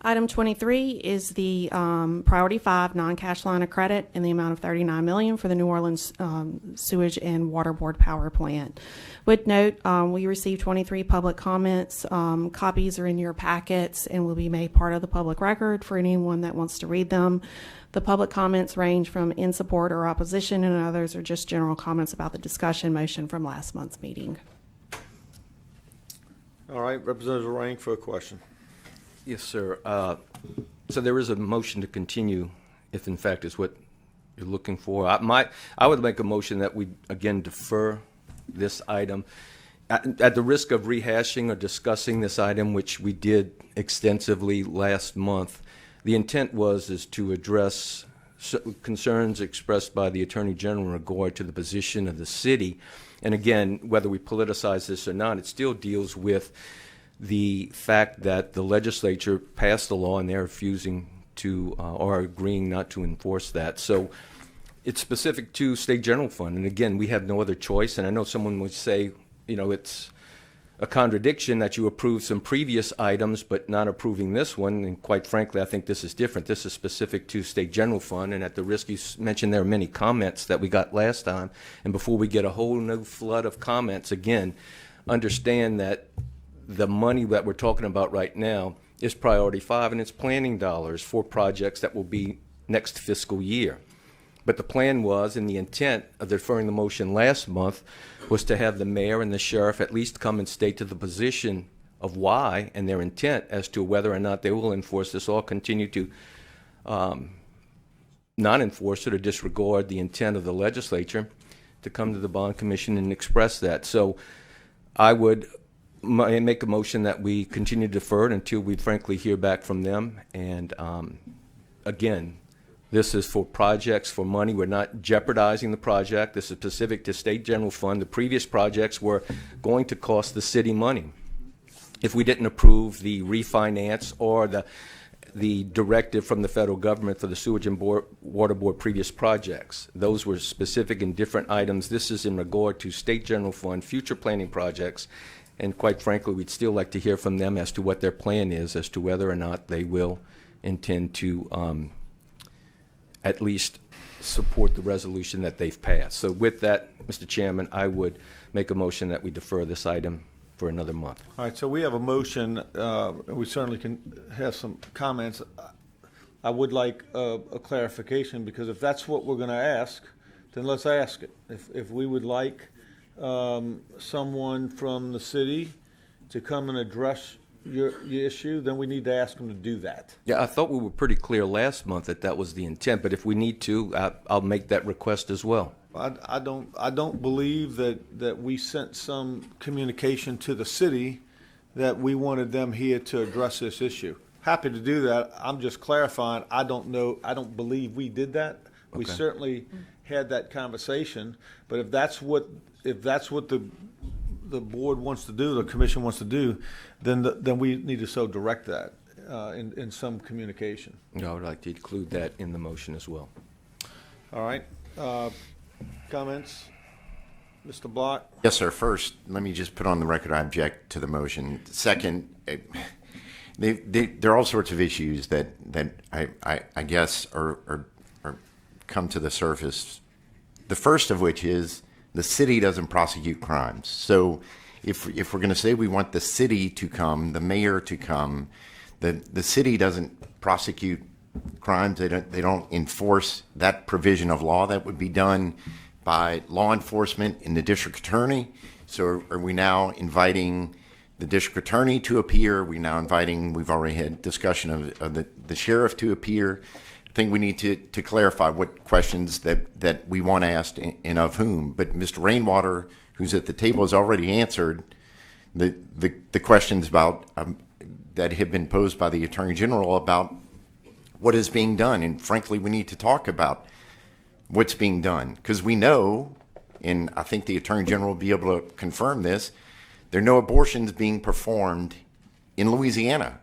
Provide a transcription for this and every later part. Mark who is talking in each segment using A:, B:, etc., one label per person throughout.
A: Item 23 is the Priority 5 non-cash line of credit in the amount of $39 million for the New Orleans Sewage and Water Board Power Plant. Would note, we received 23 public comments. Copies are in your packets and will be made part of the public record for anyone that wants to read them. The public comments range from in support or opposition, and others are just general comments about the discussion motion from last month's meeting.
B: All right, Representative Rank for a question.
C: Yes, sir. So there is a motion to continue, if in fact is what you're looking for. I would make a motion that we again defer this item. At the risk of rehashing or discussing this item, which we did extensively last month, the intent is to address concerns expressed by the Attorney General in regard to the position of the city. And again, whether we politicize this or not, it still deals with the fact that the legislature passed the law and they're refusing to or agreeing not to enforce that. So it's specific to state general fund. And again, we have no other choice. And I know someone would say, it's a contradiction that you approve some previous items but not approving this one. And quite frankly, I think this is different. This is specific to state general fund. And at the risk, you mentioned there are many comments that we got last time. And before we get a whole new flood of comments, again, understand that the money that we're talking about right now is Priority 5, and it's planning dollars for projects that will be next fiscal year. But the plan was, and the intent of deferring the motion last month, was to have the mayor and the sheriff at least come and state to the position of why and their intent as to whether or not they will enforce this or continue to not enforce it or disregard the intent of the legislature, to come to the bond commission and express that. So I would make a motion that we continue to defer it until we frankly hear back from them. And again, this is for projects, for money. We're not jeopardizing the project. This is specific to state general fund. The previous projects were going to cost the city money if we didn't approve the refinance or the directive from the federal government for the sewage and water board previous projects. Those were specific and different items. This is in regard to state general fund, future planning projects. And quite frankly, we'd still like to hear from them as to what their plan is, as to whether or not they will intend to at least support the resolution that they've passed. So with that, Mr. Chairman, I would make a motion that we defer this item for another month.
B: All right, so we have a motion. We certainly can have some comments. I would like a clarification, because if that's what we're going to ask, then let's ask it. If we would like someone from the city to come and address your issue, then we need to ask them to do that.
C: Yeah, I thought we were pretty clear last month that that was the intent, but if we need to, I'll make that request as well.
B: I don't believe that we sent some communication to the city that we wanted them here to address this issue. Happy to do that. I'm just clarifying. I don't believe we did that. Okay. We certainly had that conversation, but if that's what the board wants to do, the commission wants to do, then we need to so direct that in some communication.
C: I would like to include that in the motion as well.
B: All right. Comments? Mr. Block?
D: Yes, sir. First, let me just put on the record I object to the motion. Second, there are all sorts of issues that I guess are come to the surface. The first of which is the city doesn't prosecute crimes. So if we're going to say we want the city to come, the mayor to come, the city doesn't prosecute crimes. They don't enforce that provision of law. That would be done by law enforcement and the district attorney. So are we now inviting the district attorney to appear? We've already had discussion of the sheriff to appear. I think we need to clarify what questions that we want asked and of whom. But Mr. Rainwater, who's at the table, has already answered the questions about that have been posed by the Attorney General about what is being done. And frankly, we need to talk about what's being done, because we know, and I think the Attorney General will be able to confirm this, there are no abortions being performed in Louisiana,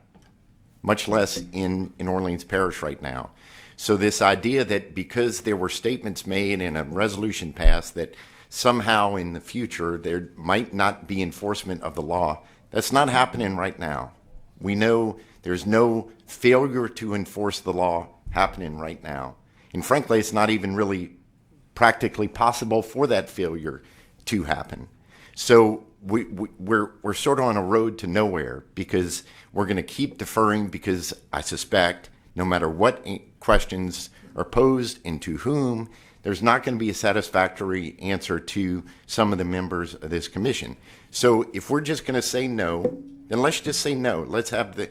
D: much less in Orleans Parish right now. So this idea that because there were statements made and a resolution passed that somehow in the future there might not be enforcement of the law, that's not happening right now. We know there's no failure to enforce the law happening right now. And frankly, it's not even really practically possible for that failure to happen. So we're sort of on a road to nowhere because we're going to keep deferring, because I suspect no matter what questions are posed and to whom, there's not going to be a satisfactory answer to some of the members of this commission. So if we're just going to say no, then let's just say no. Let's have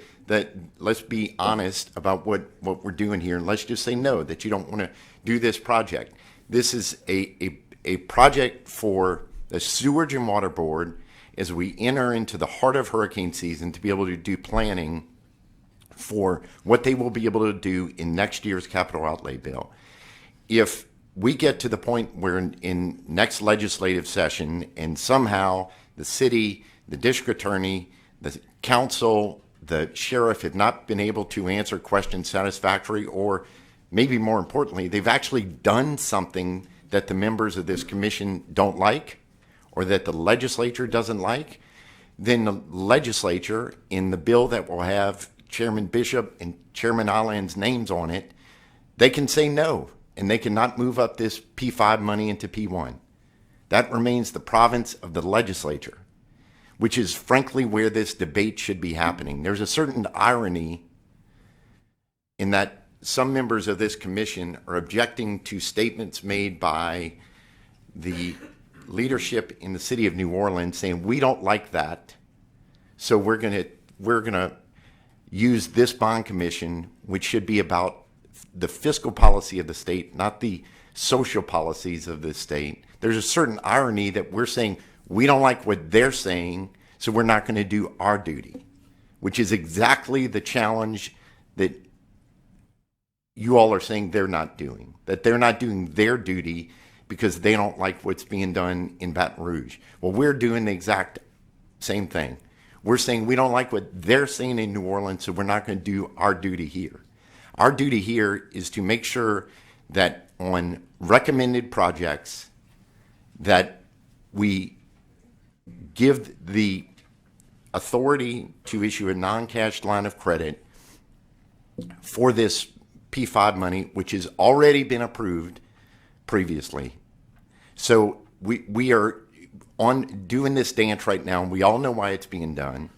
D: let's be honest about what we're doing here, and let's just say no, that you don't want to do this project. This is a project for the Sewage and Water Board as we enter into the heart of hurricane season to be able to do planning for what they will be able to do in next year's capital outlay bill. If we get to the point where in next legislative session and somehow the city, the district attorney, the council, the sheriff have not been able to answer questions satisfactorily, or maybe more importantly, they've actually done something that the members of this commission don't like or that the legislature doesn't like, then the legislature, in the bill that will have Chairman Bishop and Chairman Allen's names on it, they can say no, and they cannot move up this P5 money into P1. That remains the province of the legislature, which is frankly where this debate should be happening. There's a certain irony in that some members of this commission are objecting to statements made by the leadership in the city of New Orleans saying, we don't like that, so we're gonna use this bond commission, which should be about the fiscal policy of the state, not the social policies of the state. There's a certain irony that we're saying we don't like what they're saying, so we're not going to do our duty, which is exactly the challenge that you all are saying they're not doing, that they're not doing their duty because they don't like what's being done in Baton Rouge. Well, we're doing the exact same thing. We're saying we don't like what they're saying in New Orleans, so we're not going to do our duty here. Our duty here is to make sure that on recommended projects that we give the authority to issue a non-cash line of credit for this P5 money, which has already been approved previously. So we are on doing this dance right now, and we all know why it's being done.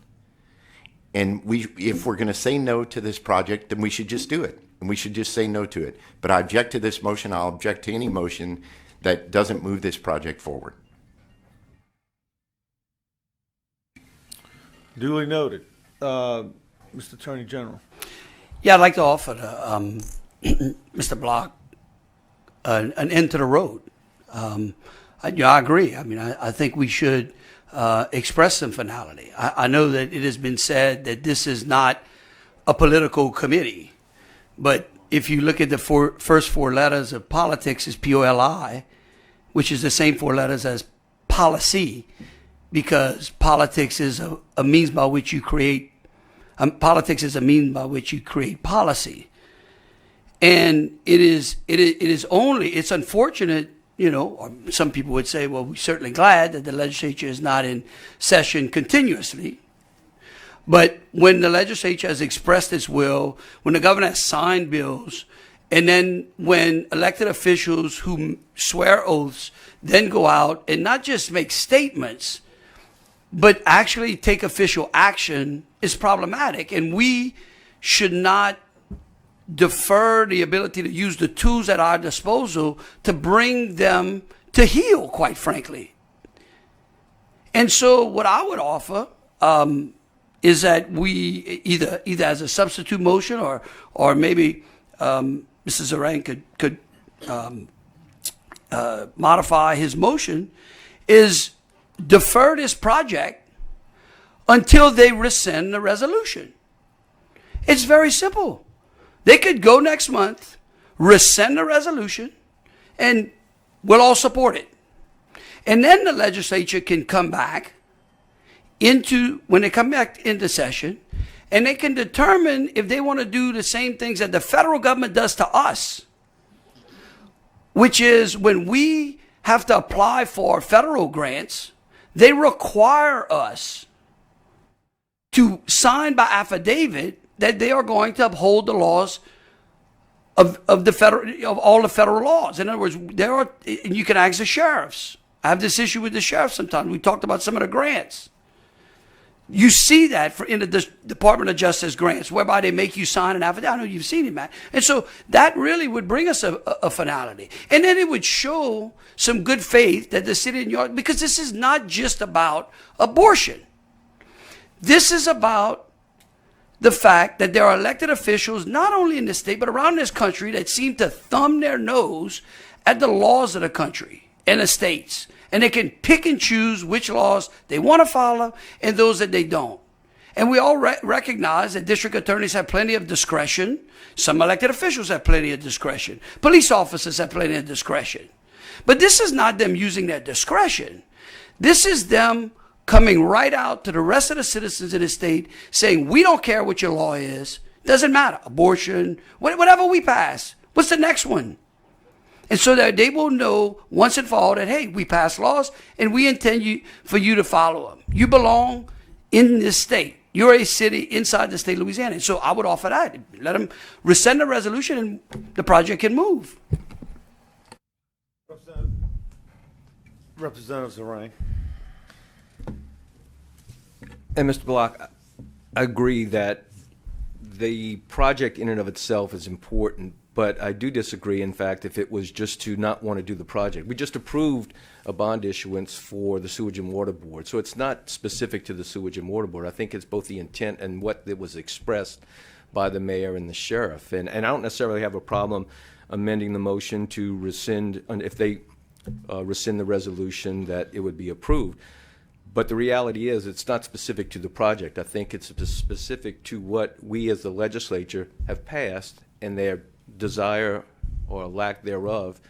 D: And if we're going to say no to this project, then we should just do it. And we should just say no to it. But I object to this motion. I'll object to any motion that doesn't move this project forward.
B: Duly noted. Mr. Attorney General.
E: Yeah, I'd like to offer Mr. Block an end to the road. I agree. I mean, I think we should express some finality. I know that it has been said that this is not a political committee, but if you look at the first four letters of politics is POLI, which is the same four letters as policy, because politics is a means by which you create politics is a means by which you create policy. And it is only, it's unfortunate, you know, or some people would say, well, we're certainly glad that the legislature is not in session continuously. But when the legislature has expressed its will, when the governor has signed bills, and then when elected officials who swear oaths then go out and not just make statements, but actually take official action, is problematic. And we should not defer the ability to use the tools at our disposal to bring them to heal, quite frankly. And so what I would offer is that we either as a substitute motion or maybe Mr. Zarang could modify his motion, is defer this project until they rescind the resolution. It's very simple. They could go next month, rescind the resolution, and we'll all support it. And then the legislature can come back when they come back into session, and they can determine if they want to do the same things that the federal government does to us, which is when we have to apply for federal grants, they require us to sign by affidavit that they are going to uphold the laws of all the federal laws. In other words, and you can ask the sheriffs. I have this issue with the sheriffs sometimes. We talked about some of the grants. You see that in the Department of Justice grants, whereby they make you sign an affidavit. I know you've seen it, Matt. And so that really would bring us a finality. And then it would show some good faith that the city of New York, because this is not just about abortion. This is about the fact that there are elected officials, not only in the state, but around this country, that seem to thumb their nose at the laws of the country and the states. And they can pick and choose which laws they want to follow and those that they don't. And we all recognize that district attorneys have plenty of discretion. Some elected officials have plenty of discretion. Police officers have plenty of discretion. But this is not them using their discretion. This is them coming right out to the rest of the citizens of the state saying, we don't care what your law is. Doesn't matter. Abortion, whatever we pass. What's the next one? And so that they will know once and for all that, hey, we pass laws and we intend for you to follow them. You belong in this state. You're a city inside the state of Louisiana. And so I would offer that. Let them rescind the resolution and the project can move.
B: Representative Zarang.
C: And Mr. Block, I agree that the project in and of itself is important, but I do disagree, in fact, if it was just to not want to do the project. We just approved a bond issuance for the Sewage and Water Board, so it's not specific to the Sewage and Water Board. I think it's both the intent and what it was expressed by the mayor and the sheriff. And I don't necessarily have a problem amending the motion to rescind, if they rescind the resolution, that it would be approved. But the reality is it's not specific to the project. I think it's specific to what we as the legislature have passed and their desire or lack thereof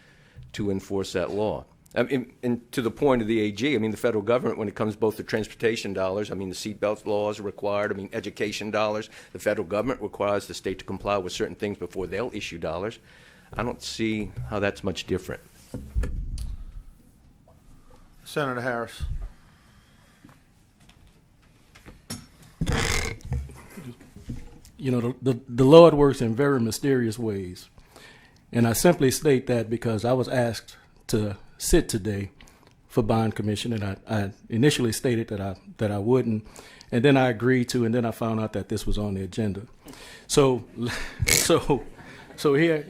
C: to enforce that law. And to the point of the AG, I mean, the federal government, when it comes both to transportation dollars, I mean, the seatbelt laws are required, I mean, education dollars, the federal government requires the state to comply with certain things before they'll issue dollars. I don't see how that's much different.
B: Senator Harris.
F: You know, the Lord works in very mysterious ways. And I simply state that because I was asked to sit today for bond commission, and I initially stated that I wouldn't, and then I agreed to, and then I found out that this was on the agenda. So here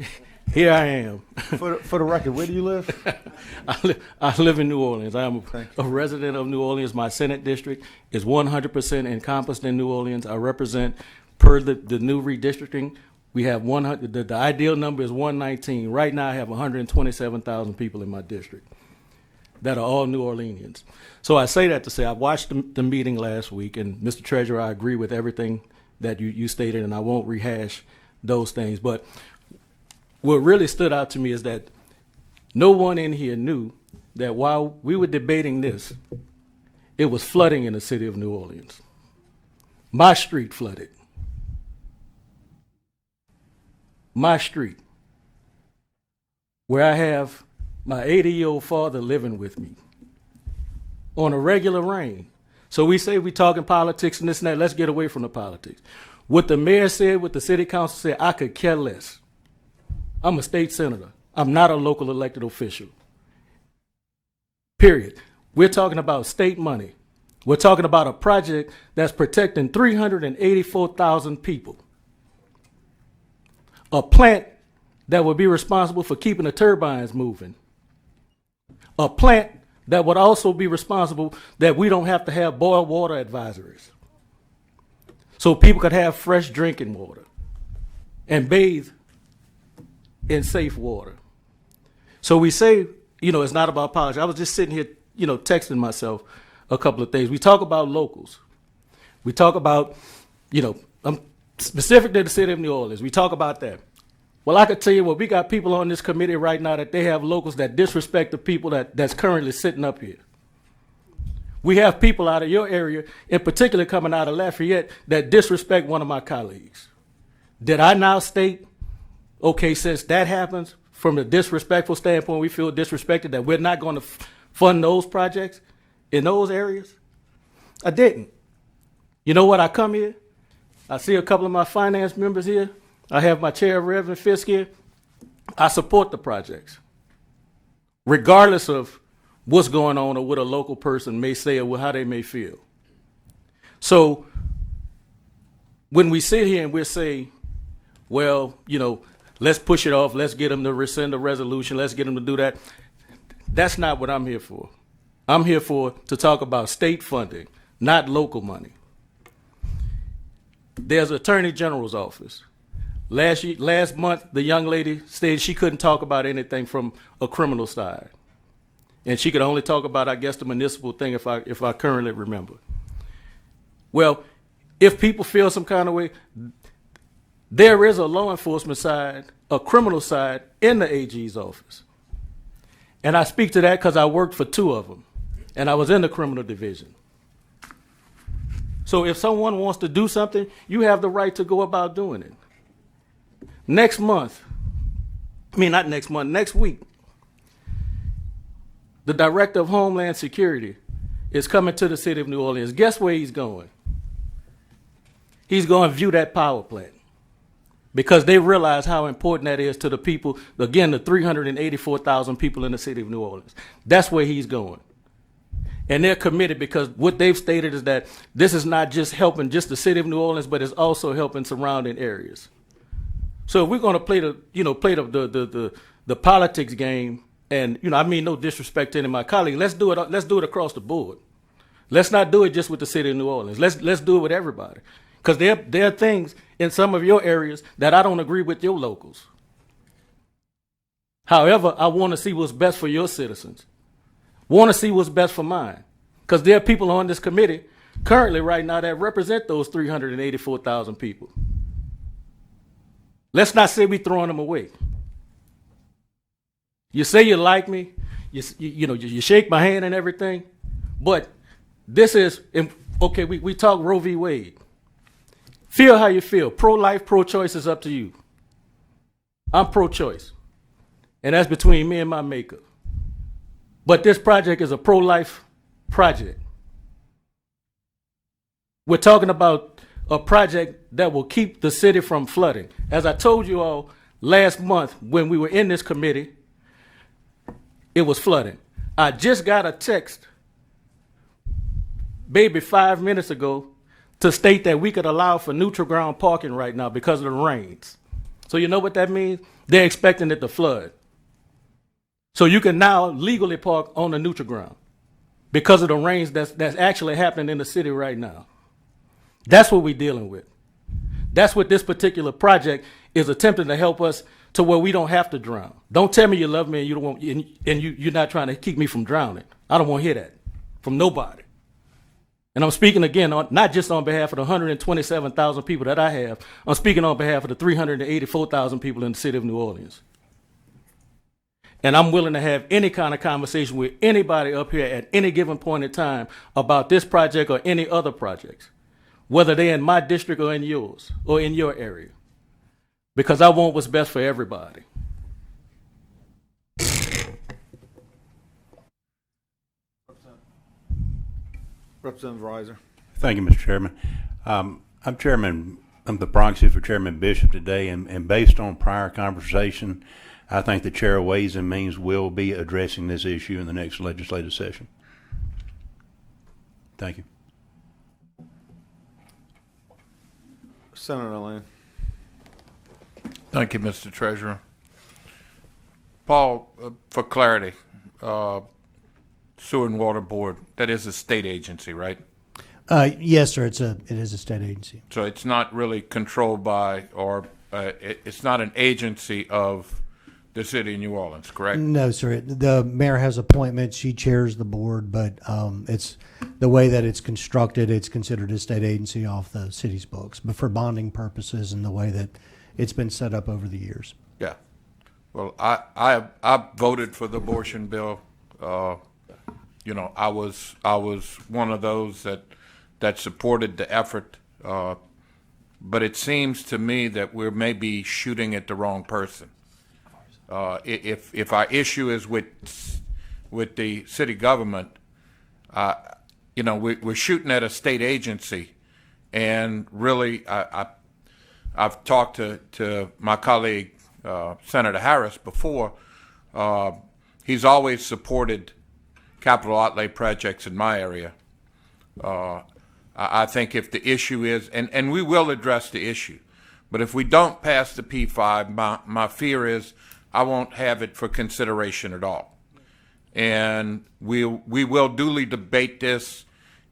F: I am.
B: For the record, where do you live?
F: I live in New Orleans. I'm a resident of New Orleans. My Senate district is 100% encompassed in New Orleans. I represent, per the new redistricting, we have 100. The ideal number is 119. Right now, I have 127,000 people in my district that are all New Orleanians. So I say that to say I watched the meeting last week, and Mr. Treasurer, I agree with everything that you stated, and I won't rehash those things. But what really stood out to me is that no one in here knew that while we were debating this, it was flooding in the city of New Orleans. My street flooded. My street, where I have my 80-year-old father living with me on a regular rain. So we say we talking politics and this and that. Let's get away from the politics. What the mayor said, what the city council said, I could care less. I'm a state senator. I'm not a local elected official. Period. We're talking about state money. We're talking about a project that's protecting 384,000 people. A plant that would be responsible for keeping the turbines moving. A plant that would also be responsible that we don't have to have boiled water advisories. So people could have fresh drinking water and bathe in safe water. So we say, it's not about politics. I was just sitting here, texting myself a couple of things. We talk about locals. We talk about, I'm specific to the city of New Orleans. We talk about that. Well, I could tell you what, we got people on this committee right now that they have locals that disrespect the people that's currently sitting up here. We have people out of your area, in particular coming out of Lafayette, that disrespect one of my colleagues. Did I now state, okay, since that happens, from the disrespectful standpoint, we feel disrespected, that we're not going to fund those projects in those areas? I didn't. You know what? I come here, I see a couple of my finance members here. I have my chair, Reverend Fisk, here. I support the projects, regardless of what's going on or what a local person may say or how they may feel. So when we sit here and we say, well, you know, let's push it off, let's get them to rescind the resolution, let's get them to do that, that's not what I'm here for. I'm here to talk about state funding, not local money. There's Attorney General's office. Last month, the young lady said she couldn't talk about anything from a criminal side. And she could only talk about, I guess, the municipal thing if I currently remember. Well, if people feel some kind of way, there is a law enforcement side, a criminal side in the AG's office. And I speak to that because I worked for two of them, and I was in the criminal division. So if someone wants to do something, you have the right to go about doing it. Next week, the Director of Homeland Security is coming to the city of New Orleans. Guess where he's going? He's going to view that power plant because they realize how important that is to the people, again, the 384,000 people in the city of New Orleans. That's where he's going. And they're committed because what they've stated is that this is not just helping just the city of New Orleans, but it's also helping surrounding areas. So if we're going to play the politics game, and I mean no disrespect to any of my colleagues, let's do it across the board. Let's not do it just with the city of New Orleans. Let's do it with everybody, because there are things in some of your areas that I don't agree with your locals. However, I want to see what's best for your citizens. Want to see what's best for mine, because there are people on this committee currently right now that represent those 384,000 people. Let's not say we're throwing them away. You say you like me, you shake my hand and everything, but this is, okay, we talk Roe v. Wade. Feel how you feel. Pro-life, pro-choice is up to you. I'm pro-choice, and that's between me and my maker. But this project is a pro-life project. We're talking about a project that will keep the city from flooding. As I told you all last month when we were in this committee, it was flooding. I just got a text, maybe 5 minutes ago, to state that we could allow for neutral ground parking right now because of the rains. So you know what that means? They're expecting it to flood. So you can now legally park on the neutral ground because of the rains that's actually happening in the city right now. That's what we're dealing with. That's what this particular project is attempting to help us to where we don't have to drown. Don't tell me you love me and you don't want, and you're not trying to keep me from drowning. I don't want to hear that from nobody. And I'm speaking again, not just on behalf of the 127,000 people that I have. I'm speaking on behalf of the 384,000 people in the city of New Orleans. And I'm willing to have any kind of conversation with anybody up here at any given point in time about this project or any other projects, whether they're in my district or in yours or in your area, because I want what's best for everybody.
B: Representative Reiser.
G: Thank you, Mr. Chairman. I'm chairman of the proxy for Chairman Bishop today, and based on prior conversation, I think the Chair of Ways and Means will be addressing this issue in the next legislative session. Thank you.
B: Senator Lane.
H: Thank you, Mr. Treasurer. Paul, for clarity, Sewer and Water Board, that is a state agency, right?
I: Yes, sir. It is a state agency.
H: So it's not really controlled by, or it's not an agency of the city of New Orleans, correct?
I: No, sir. The mayor has appointments. She chairs the board, but it's the way that it's constructed. It's considered a state agency off the city's books, but for bonding purposes and the way that it's been set up over the years.
H: Yeah. Well, I voted for the abortion bill. I was one of those that supported the effort. But it seems to me that we're maybe shooting at the wrong person. If our issue is with the city government, we're shooting at a state agency, And really, I've talked to my colleague, Senator Harris, before. He's always supported capital outlay projects in my area. I think if the issue is, and we will address the issue, but if we don't pass the P5, my fear is I won't have it for consideration at all. And we will duly debate this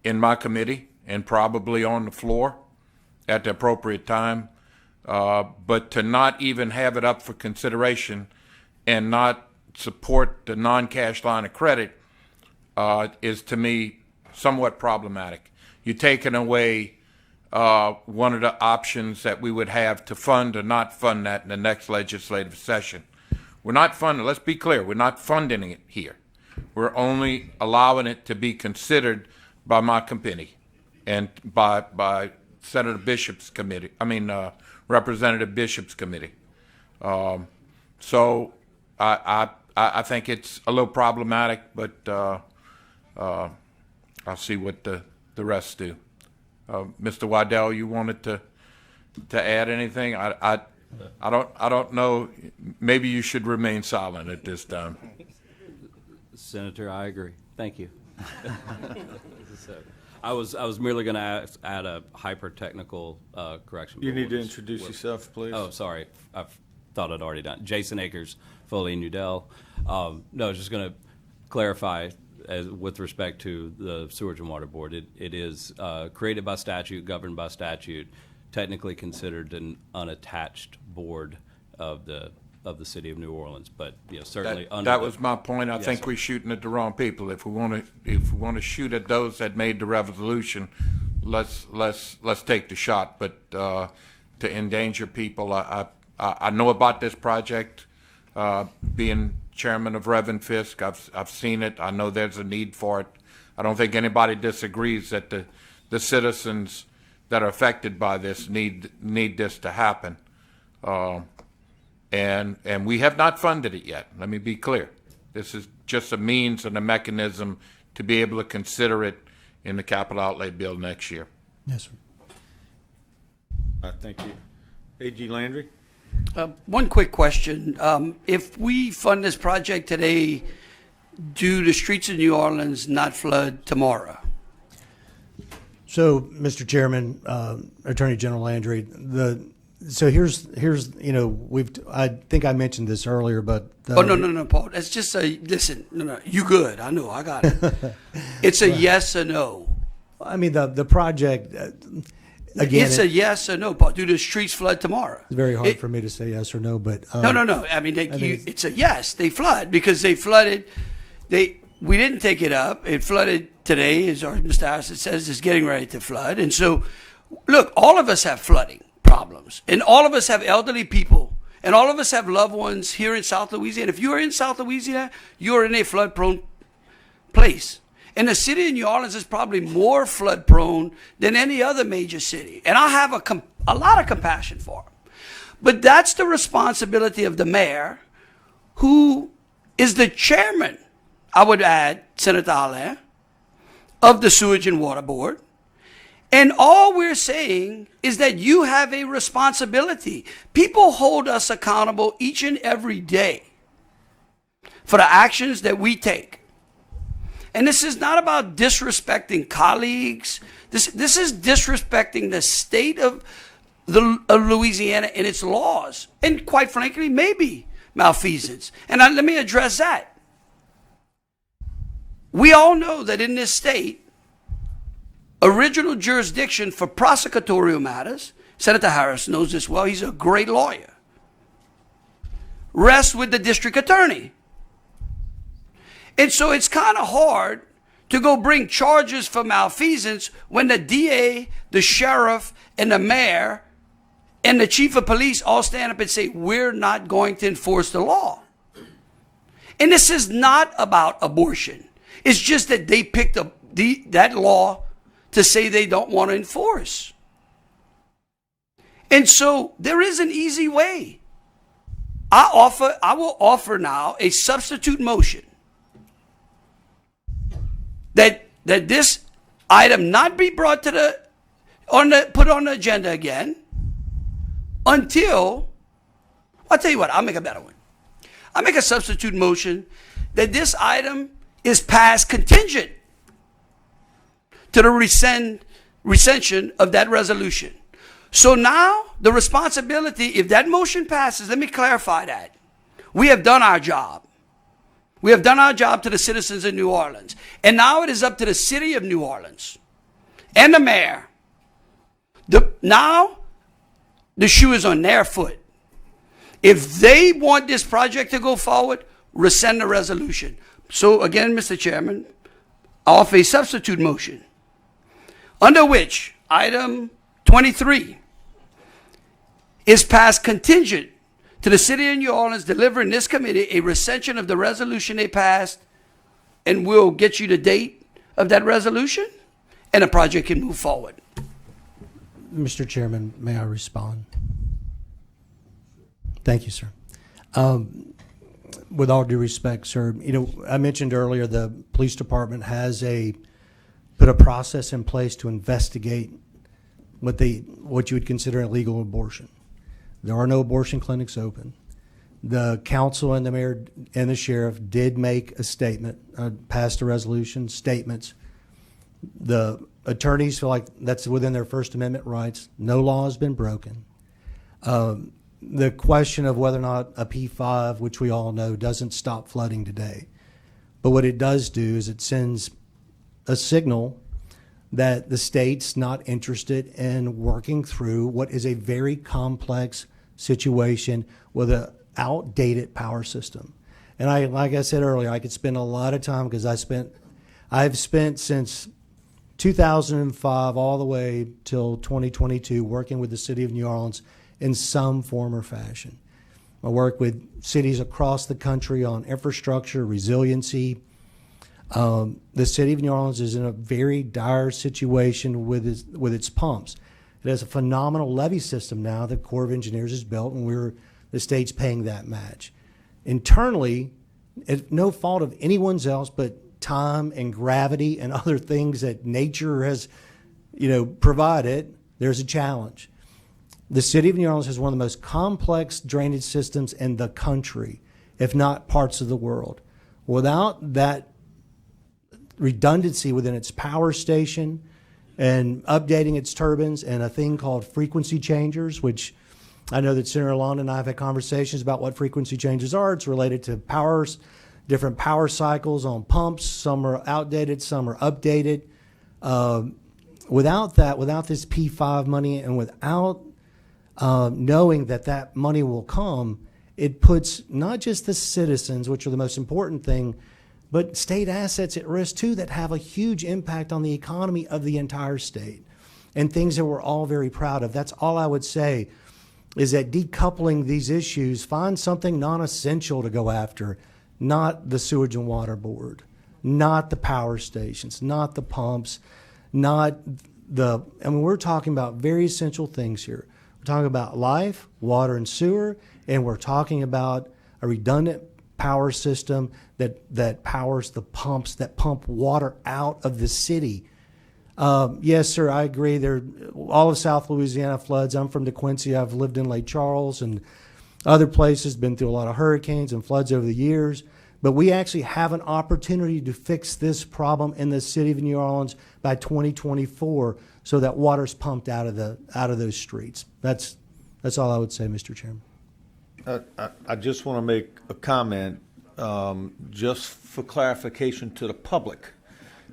H: in my committee and probably on the floor at the appropriate time. But to not even have it up for consideration and not support the non-cash line of credit is, to me, somewhat problematic. You're taking away one of the options that we would have to fund or not fund that in the next legislative session. We're not funding, let's be clear, we're not funding it here. We're only allowing it to be considered by my committee and by Senator Bishop's committee, Representative Bishop's committee. So I think it's a little problematic, but I'll see what the rest do. Mr. Waddell, you wanted to add anything? I don't know. Maybe you should remain silent at this time.
J: Senator, I agree. Thank you. So, I was merely going to add a hyper-technical correction.
B: You need to introduce yourself, please.
J: Oh, sorry. I thought I'd already done. Jason Akers, Foley, Newdell. No, I was just going to clarify with respect to the Sewerage and Water Board. It is created by statute, governed by statute, technically considered an unattached board of the city of New Orleans, but certainly
H: That was my point. I think we're shooting at the wrong people. If we want to shoot at those that made the resolution, let's take the shot. But to endanger people, I know about this project. Being chairman of Reverend Fisk, I've seen it. I know there's a need for it. I don't think anybody disagrees that the citizens that are affected by this need this to happen. And we have not funded it yet. Let me be clear. This is just a means and a mechanism to be able to consider it in the capital outlay bill next year.
I: Yes, sir.
B: Thank you. A.G. Landry?
E: One quick question. If we fund this project today, do the streets of New Orleans not flood tomorrow?
I: So, Mr. Chairman, Attorney General Landry, so here's I think I mentioned this earlier, but
E: No, Paul. That's just listen. No, you good? I know. I got it. It's a yes or no.
I: I mean the project again.
E: It's a yes or no, Paul. Do the streets flood tomorrow?
I: It's very hard for me to say yes or no, but
E: No. I mean, it's a yes. They flood because they flooded. We didn't take it up. It flooded today, as Mr. Harrison says, is getting ready to flood. And so, look, all of us have flooding problems, and all of us have elderly people, and all of us have loved ones here in South Louisiana. If you are in South Louisiana, you are in a flood-prone place. And the city of New Orleans is probably more flood-prone than any other major city. And I have a lot of compassion for them. But that's the responsibility of the mayor, who is the chairman, I would add, Senator Allain, of the Sewage and Water Board. And all we're saying is that you have a responsibility. People hold us accountable each and every day for the actions that we take. And this is not about disrespecting colleagues. This is disrespecting the state of Louisiana and its laws. And quite frankly, maybe malfeasance. And let me address that. We all know that in this state, original jurisdiction for prosecutorial matters, Senator Harris knows this well, he's a great lawyer, rests with the district attorney. And so it's kind of hard to go bring charges for malfeasance when the DA, the sheriff, and the mayor, and the chief of police all stand up and say, we're not going to enforce the law. And this is not about abortion. It's just that they picked up that law to say they don't want to enforce. And so there is an easy way. I will offer now a substitute motion that this item not be brought to the put it on the agenda again until, I'll tell you what, I'll make a better one. I'll make a substitute motion that this item is passed contingent to the recension of that resolution. So now the responsibility, if that motion passes, let me clarify that. We have done our job. We have done our job to the citizens of New Orleans. And now it is up to the city of New Orleans and the mayor. Now the shoe is on their foot. If they want this project to go forward, rescind the resolution. So again, Mr. Chairman, I offer a substitute motion under which item 23 is passed contingent to the city of New Orleans delivering this committee a recension of the resolution they passed, and we'll get you the date of that resolution, and the project can move forward.
I: Mr. Chairman, may I respond? Thank you, sir. With all due respect, sir, I mentioned earlier the police department has put a process in place to investigate what you would consider an illegal abortion. There are no abortion clinics open. The council and the mayor and the sheriff did make a statement, passed a resolution, statements. The attorneys feel like that's within their First Amendment rights. No law has been broken. The question of whether or not a P5, which we all know, doesn't stop flooding today. But what it does do is it sends a signal that the state's not interested in working through what is a very complex situation with an outdated power system. And like I said earlier, I could spend a lot of time because I've spent since 2005 all the way till 2022 working with the city of New Orleans in some form or fashion. I work with cities across the country on infrastructure, resiliency. The city of New Orleans is in a very dire situation with its pumps. It has a phenomenal levee system now that Corps of Engineers has built, and the state's paying that match. Internally, it's no fault of anyone's else but time and gravity and other things that nature has, provided. There's a challenge. The city of New Orleans has one of the most complex drainage systems in the country, if not parts of the world. Without that redundancy within its power station and updating its turbines and a thing called frequency changers, which I know that Senator Long and I have had conversations about what frequency changes are. It's related to different power cycles on pumps. Some are outdated, some are updated. Without this P5 money and without knowing that money will come, it puts not just the citizens, which are the most important thing, but state assets at risk too that have a huge impact on the economy of the entire state and things that we're all very proud of. That's all I would say is that decoupling these issues, find something non-essential to go after, not the sewage and water board, not the power stations, not the pumps, we're talking about very essential things here. We're talking about life, water and sewer, and we're talking about a redundant power system that powers the pumps that pump water out of the city. Yes, sir, I agree. All of South Louisiana floods. I'm from DeQuincy. I've lived in Lake Charles and other places, been through a lot of hurricanes and floods over the years. But we actually have an opportunity to fix this problem in the city of New Orleans by 2024 so that water's pumped out of those streets. That's all I would say, Mr. Chairman.
B: I just want to make a comment just for clarification to the public,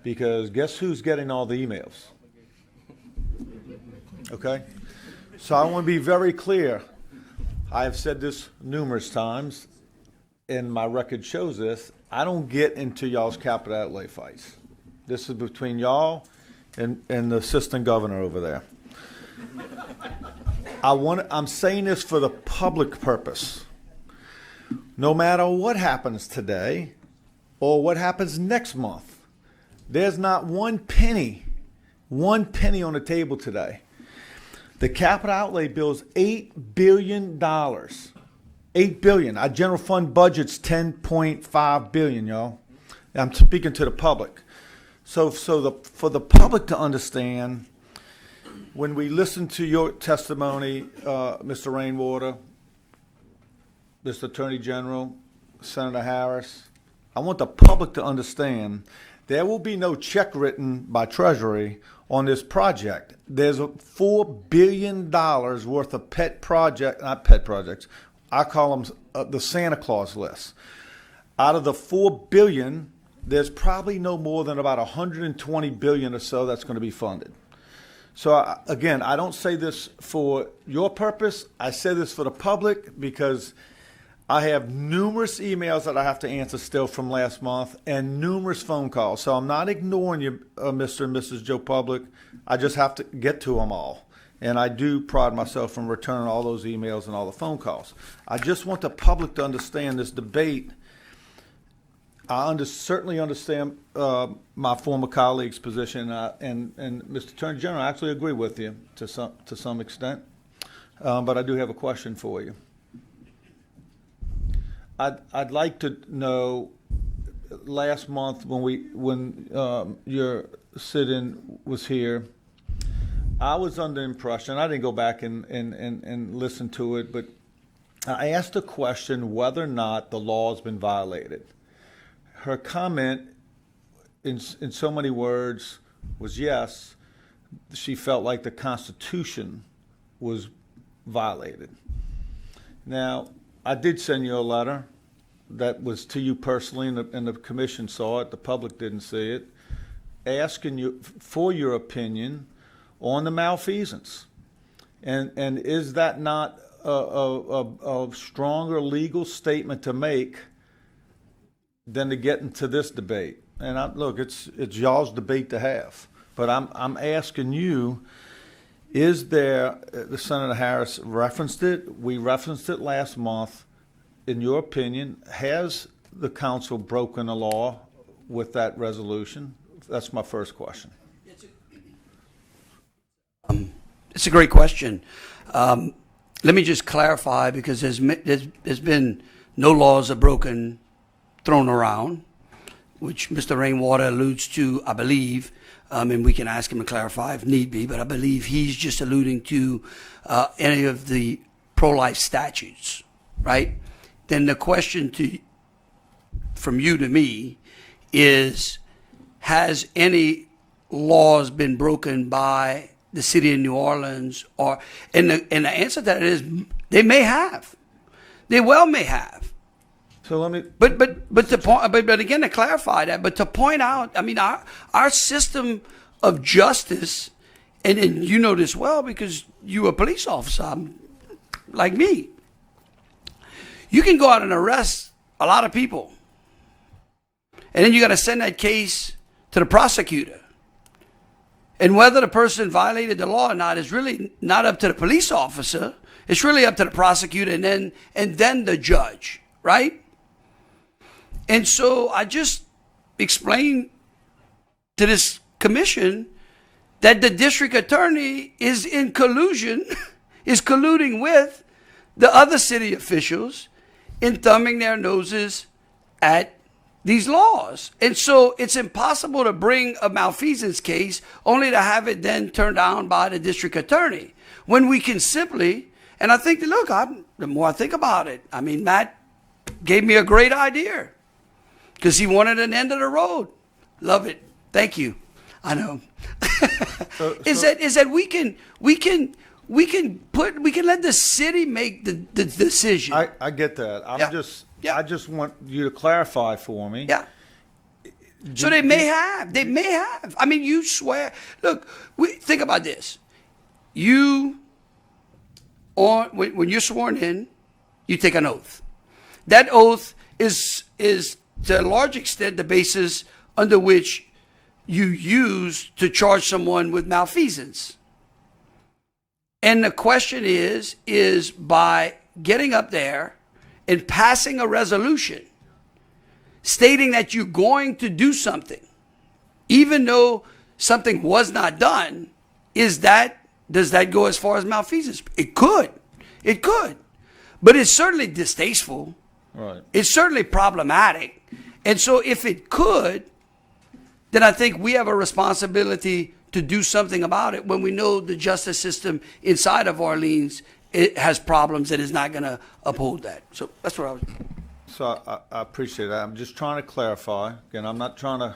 B: because guess who's getting all the emails? Okay? So I want to be very clear. I have said this numerous times, and my record shows this. I don't get into y'all's capital outlay fights. This is between y'all and the assistant governor over there. I'm saying this for the public purpose. No matter what happens today or what happens next month, there's not one penny on the table today. The capital outlay bill is $8 billion. $8 billion. Our general fund budget's $10.5 billion, y'all. I'm speaking to the public. So for the public to understand, when we listen to your testimony, Mr. Rainwater, Mr. Attorney General, Senator Harris, I want the public to understand there will be no check written by Treasury on this project. There's $4 billion worth of not pet projects, I call them the Santa Claus list. Out of the $4 billion, there's probably no more than about $120 billion or so that's going to be funded. So again, I don't say this for your purpose. I say this for the public because I have numerous emails that I have to answer still from last month and numerous phone calls. So I'm not ignoring you, Mr. and Mrs. Joe Public. I just have to get to them all. And I do pride myself in returning all those emails and all the phone calls. I just want the public to understand this debate. I certainly understand my former colleague's position, and Mr. Attorney General, I actually agree with you to some extent. But I do have a question for you. I'd like to know. Last month, when your sit-in was here, I was under the impression, I didn't go back and listen to it, but I asked a question whether or not the law has been violated. Her comment, in so many words, was yes. She felt like the Constitution was violated. Now, I did send you a letter that was to you personally, and the commission saw it. The public didn't see it, asking you for your opinion on the malfeasance. And is that not a stronger legal statement to make than to get into this debate? And look, it's y'all's debate to have, but I'm asking you: is there? The Senator Harris referenced it. We referenced it last month. In your opinion, has the council broken the law with that resolution? That's my first question.
E: It's a great question. Let me just clarify, because there's been no laws are broken thrown around, which Mr. Rainwater alludes to, I believe, and we can ask him to clarify if need be, but I believe he's just alluding to any of the pro-life statutes, right? Then the question from you to me is, has any laws been broken by the city of New Orleans? And the answer to that is, they may have. They well may have.
B: So let me.
E: But again, to clarify that, but to point out, I mean, our system of justice, and you know this well because you a police officer, like me. You can go out and arrest a lot of people, and then you got to send that case to the prosecutor. And whether the person violated the law or not is really not up to the police officer. It's really up to the prosecutor and then the judge, right? And so I just explained to this commission that the district attorney is in collusion, is colluding with the other city officials in thumbing their noses at these laws. And so it's impossible to bring a malfeasance case only to have it then turned down by the district attorney, when we can simply, and I think that, look, the more I think about it, I mean, Matt gave me a great idea because he wanted an end of the road. Love it. Thank you. I know. Is that we can let the city make the decision.
B: I get that.
E: Yeah.
B: I just want you to clarify for me.
E: Yeah. So they may have. I mean, you swear. Look, think about this. When you're sworn in, you take an oath. That oath is to a large extent the basis under which you use to charge someone with malfeasance. And the question is by getting up there and passing a resolution stating that you're going to do something, even though something was not done, does that go as far as malfeasance? It could. But it's certainly distasteful.
B: Right.
E: It's certainly problematic. And so if it could, then I think we have a responsibility to do something about it when we know the justice system inside of Orleans, it has problems that is not going to uphold that. So that's what I was.
B: So I appreciate that. I'm just trying to clarify. Again, I'm not trying to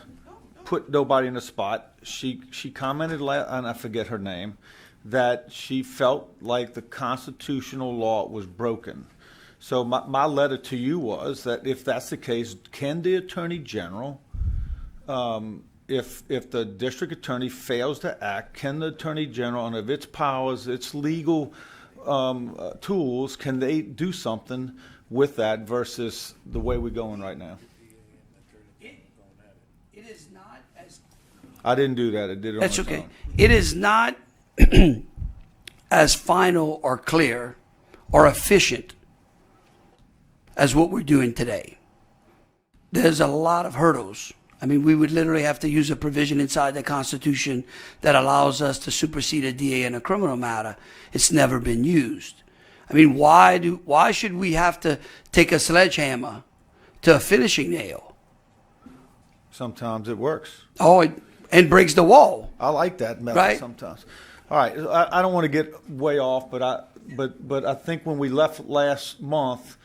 B: put nobody in the spot. She commented, and I forget her name, that she felt like the constitutional law was broken. So my letter to you was that if that's the case, can the Attorney General, if the district attorney fails to act, can the Attorney General, under its powers, its legal tools, can they do something with that versus the way we're going right now?
E: It is not as.
B: I didn't do that. I did it on
E: That's
B: its
E: okay.
B: own.
E: It is not as final or clear or efficient as what we're doing today. There's a lot of hurdles. I mean, we would literally have to use a provision inside the Constitution that allows us to supersede a DA in a criminal matter. It's never been used. I mean, why should we have to take a sledgehammer to a finishing nail?
B: Sometimes it works.
E: Oh, and breaks the wall.
B: I like that method
E: Right.
B: sometimes. All right, I don't want to get way off, but I think when we left last month,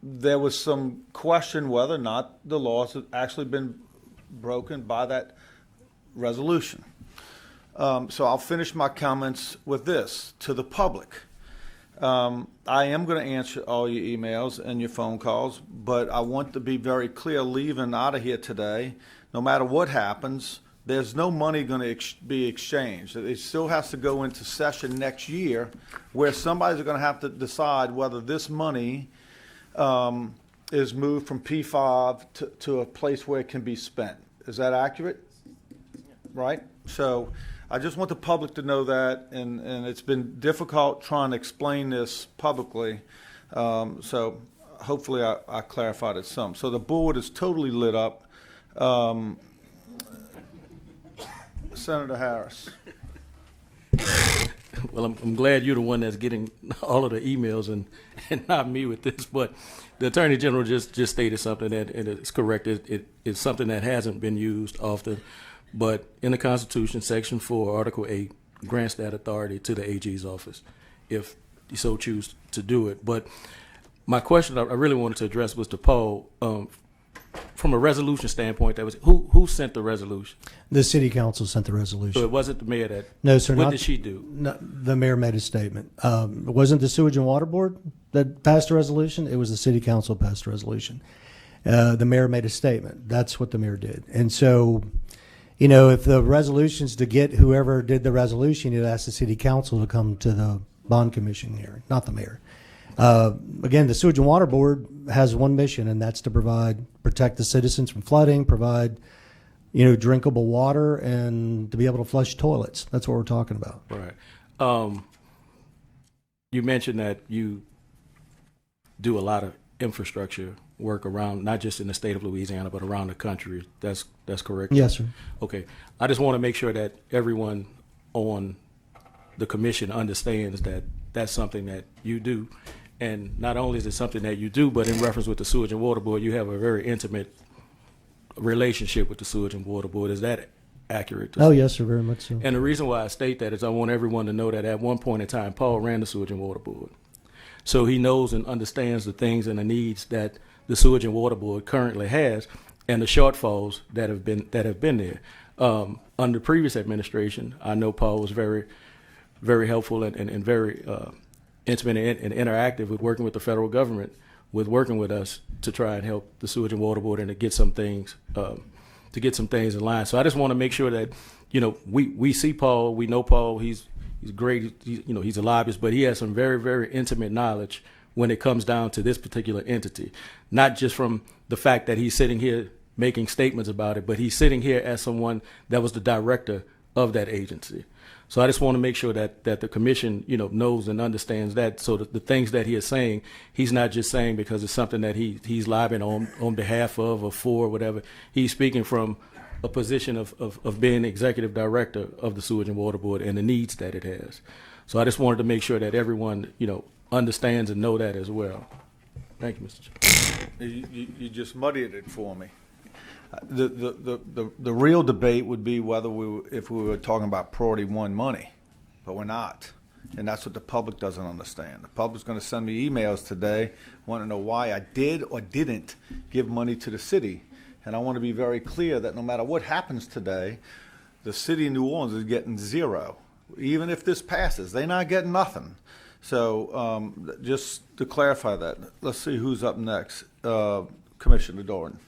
B: there was some question whether or not the laws have actually been broken by that resolution. So I'll finish my comments with this to the public. I am going to answer all your emails and your phone calls, but I want to be very clear, leaving out of here today, no matter what happens, there's no money going to be exchanged. It still has to go into session next year where somebody's going to have to decide whether this money is moved from P5 to a place where it can be spent. Is that accurate? Right? So I just want the public to know that, and it's been difficult trying to explain this publicly. So hopefully I clarified it some. So the board is totally lit up. Senator Harris.
F: Well, I'm glad you're the one that's getting all of the emails and not me with this. But the Attorney General just stated something that, and it's correct. It's something that hasn't been used often. But in the Constitution, Section 4, Article 8, grants that authority to the AG's office if you so choose to do it. But my question I really wanted to address was to Paul. From a resolution standpoint, that was who sent the resolution?
I: The city council sent the
F: So
I: resolution.
F: it wasn't the mayor that.
I: No, sir.
F: What did she do?
I: No, the mayor made a statement. It wasn't the Sewage and Water Board that passed a resolution. It was the city council passed a resolution. The mayor made a statement. That's what the mayor did. And so, you know, if the resolution's to get whoever did the resolution, you'd ask the city council to come to the bond commission hearing, not the mayor. Again, the Sewage and Water Board has one mission, and that's to protect the citizens from flooding, provide, drinkable water, and to be able to flush toilets. That's what we're talking about.
F: Right. You mentioned that you do a lot of infrastructure work around, not just in the state of Louisiana, but around the country. That's correct?
I: Yes, sir.
F: Okay. I just want to make sure that everyone on the commission understands that that's something that you do. And not only is it something that you do, but in reference with the Sewage and Water Board, you have a very intimate relationship with the Sewage and Water Board. Is that accurate?
I: Oh, yes, sir, very much so.
F: And the reason why I state that is I want everyone to know that at one point in time, Paul ran the Sewage and Water Board. So he knows and understands the things and the needs that the Sewage and Water Board currently has and the shortfalls that have been there. Under previous administration, I know Paul was very, very helpful and very intimate and interactive with working with the federal government, with working with us to try and help the Sewage and Water Board and to get some things in line. So I just want to make sure that we see Paul, we know Paul, he's great, he's a lobbyist, but he has some very, very intimate knowledge when it comes down to this particular entity, not just from the fact that he's sitting here making statements about it, but he's sitting here as someone that was the director of that agency. So I just want to make sure that the commission, knows and understands that, so that the things that he is saying, he's not just saying because it's something that he's lobbying on behalf of or for or whatever. He's speaking from a position of being executive director of the Sewage and Water Board and the needs that it has. So I just wanted to make sure that everyone, understands and know that as well. Thank you, Mr. Chairman.
B: You just muddied it for me. The real debate would be whether if we were talking about priority one money, but we're not. And that's what the public doesn't understand. The public's going to send me emails today, want to know why I did or didn't give money to the city. And I want to be very clear that no matter what happens today, the city of New Orleans is getting zero. Even if this passes, they're not getting nothing. So just to clarify that, let's see who's up next. Commissioner Doran,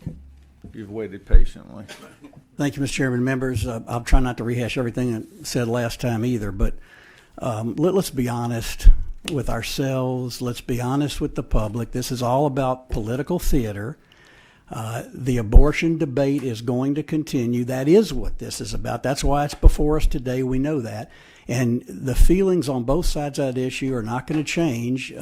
B: you've waited patiently.
K: Thank you, Mr. Chairman. Members, I'll try not to rehash everything I said last time either, but let's be honest with ourselves. Let's be honest with the public. This is all about political theater. The abortion debate is going to continue. That is what this is about. That's why it's before us today. We know that. And the feelings on both sides of that issue are not going to change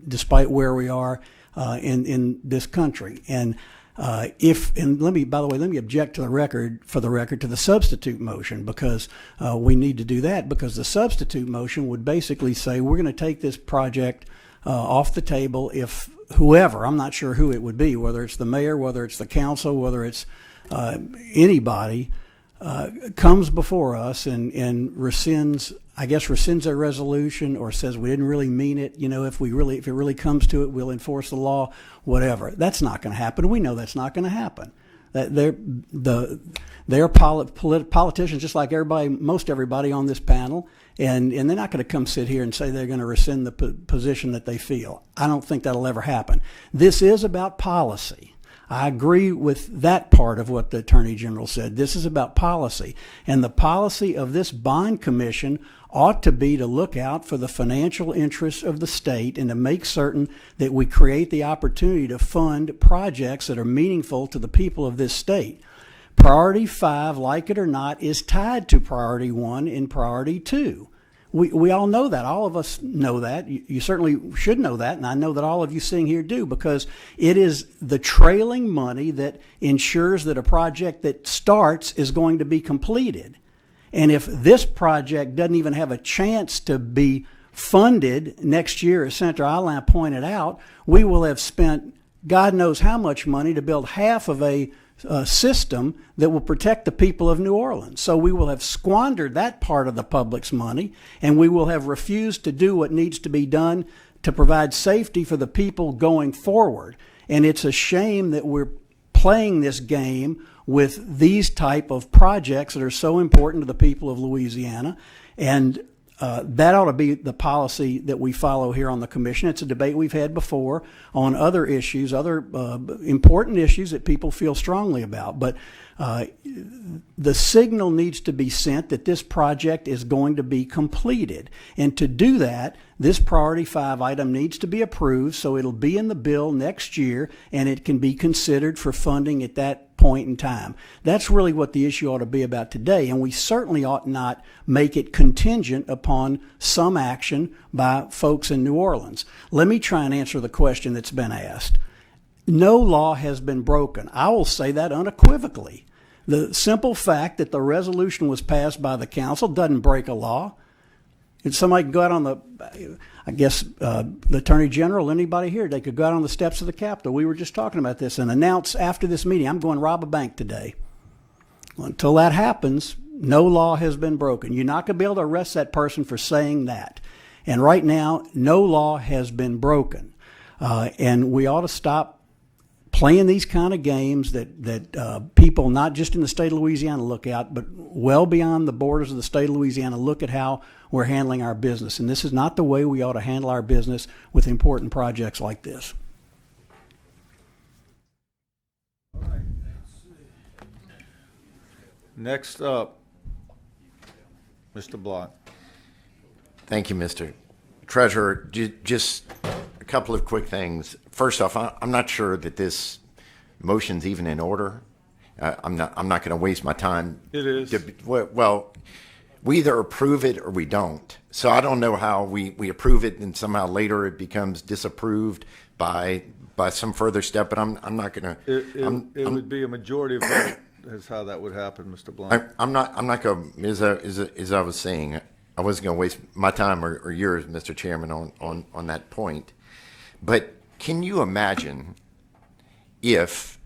K: despite where we are in this country. And let me object to the record to the substitute motion, because we need to do that, because the substitute motion would basically say we're going to take this project off the table if whoever, I'm not sure who it would be, whether it's the mayor, whether it's the council, whether it's anybody, comes before us and rescinds their resolution, or says we didn't really mean it. If it really comes to it, we'll enforce the law, whatever. That's not going to happen. We know that's not going to happen. They're politicians just like most everybody on this panel, and they're not going to come sit here and say they're going to rescind the position that they feel. I don't think that'll ever happen. This is about policy. I agree with that part of what the Attorney General said. This is about policy. And the policy of this bond commission ought to be to look out for the financial interests of the state and to make certain that we create the opportunity to fund projects that are meaningful to the people of this state. Priority 5, like it or not, is tied to Priority 1 and Priority 2. We all know that. All of us know that. You certainly should know that, and I know that all of you sitting here do, because it is the trailing money that ensures that a project that starts is going to be completed. And if this project doesn't even have a chance to be funded next year, as Senator Allen pointed out, we will have spent God knows how much money to build half of a system that will protect the people of New Orleans. So we will have squandered that part of the public's money, and we will have refused to do what needs to be done to provide safety for the people going forward. And it's a shame that we're playing this game with these type of projects that are so important to the people of Louisiana. And that ought to be the policy that we follow here on the commission. It's a debate we've had before on other issues, other important issues that people feel strongly about. But the signal needs to be sent that this project is going to be completed. And to do that, this Priority 5 item needs to be approved, so it'll be in the bill next year, and it can be considered for funding at that point in time. That's really what the issue ought to be about today, and we certainly ought not make it contingent upon some action by folks in New Orleans. Let me try and answer the question that's been asked. No law has been broken. I will say that unequivocally. The simple fact that the resolution was passed by the council doesn't break a law. If somebody could go out on the Attorney General, anybody here, they could go out on the steps of the Capitol. We were just talking about this, and announce after this meeting, I'm going to rob a bank today. Until that happens, no law has been broken. You're not going to be able to arrest that person for saying that. And right now, no law has been broken. And we ought to stop playing these kind of games that people, not just in the state of Louisiana, look at, but well beyond the borders of the state of Louisiana, look at how we're handling our business. And this is not the way we ought to handle our business with important projects like this.
B: Next up, Mr. Block.
D: Thank you, Mr. Treasurer. Just a couple of quick things. First off, I'm not sure that this motion's even in order. I'm not going to waste my time.
B: It is.
D: Well, we either approve it or we don't. So I don't know how we approve it and somehow later it becomes disapproved by some further step. But I'm not going to.
B: It would be a majority vote. Is how that would happen, Mr. Blunt.
D: I'm not going. As I was saying, I wasn't going to waste my time or yours, Mr. Chairman, on that point. But can you imagine if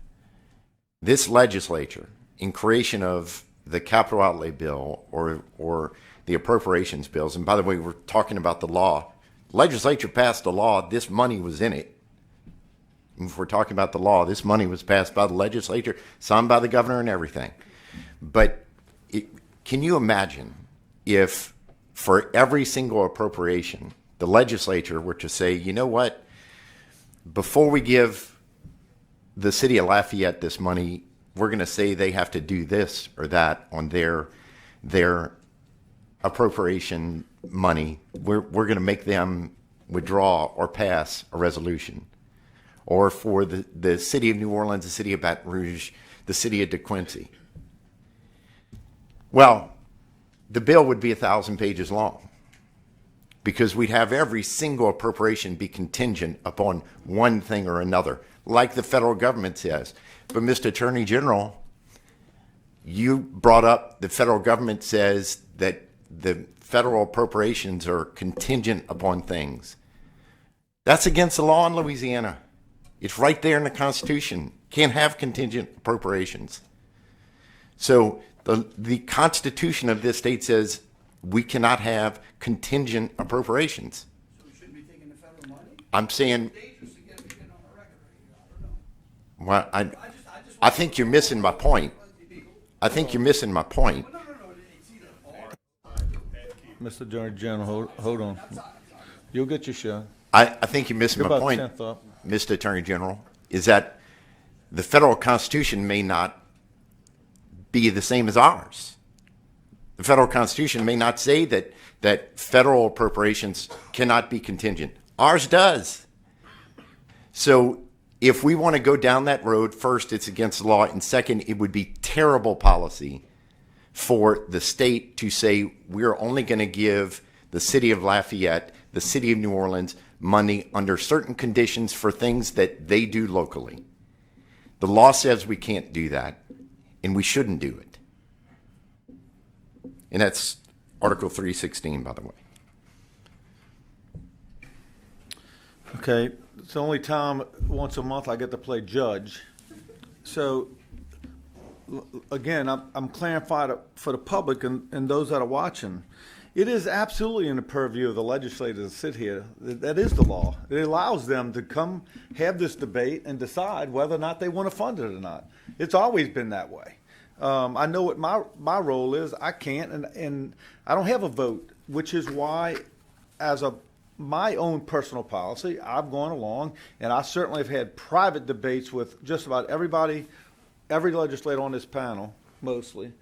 D: this legislature, in creation of the capital outlay bill or the appropriations bills, and by the way, we're talking about the law. Legislature passed the law. This money was in it. If we're talking about the law, this money was passed by the legislature, signed by the governor and everything. But can you imagine if for every single appropriation, the legislature were to say, you know what, before we give the city of Lafayette this money, we're going to say they have to do this or that on their appropriation money. We're going to make them withdraw or pass a resolution. Or for the city of New Orleans, the city of Baton Rouge, the city of DeQuincy. Well, the bill would be 1,000 pages long because we'd have every single appropriation be contingent upon one thing or another, like the federal government says. But Mr. Attorney General, you brought up the federal government says that the federal appropriations are contingent upon things. That's against the law in Louisiana. It's right there in the Constitution. Can't have contingent appropriations. So the Constitution of this state says we cannot have contingent appropriations.
E: So we shouldn't be taking the federal money?
D: I'm saying,
E: Dangerous to get on the record. I don't know.
D: well, I think you're missing my point. I think you're missing my point.
E: No, it's either or.
B: Mr. Attorney General, hold on. You'll get your shot.
D: I think you're missing
B: You're
D: my
B: about
D: point,
B: 10th up.
D: Mr. Attorney General, is that the federal Constitution may not be the same as ours. The federal Constitution may not say that federal appropriations cannot be contingent. Ours does. So if we want to go down that road, first, it's against the law, and second, it would be terrible policy for the state to say we're only going to give the city of Lafayette, the city of New Orleans, money under certain conditions for things that they do locally. The law says we can't do that, and we shouldn't do it. And that's Article 316, by the way.
B: Okay, it's the only time once a month I get to play judge. So, again, I'm clarifying for the public and those that are watching. It is absolutely in the purview of the legislators to sit here. That is the law. It allows them to come have this debate and decide whether or not they want to fund it or not. It's always been that way. I know what my role is. I can't, and I don't have a vote, which is why, as my own personal policy, I've gone along, and I certainly have had private debates with just about everybody, every legislator on this panel, mostly,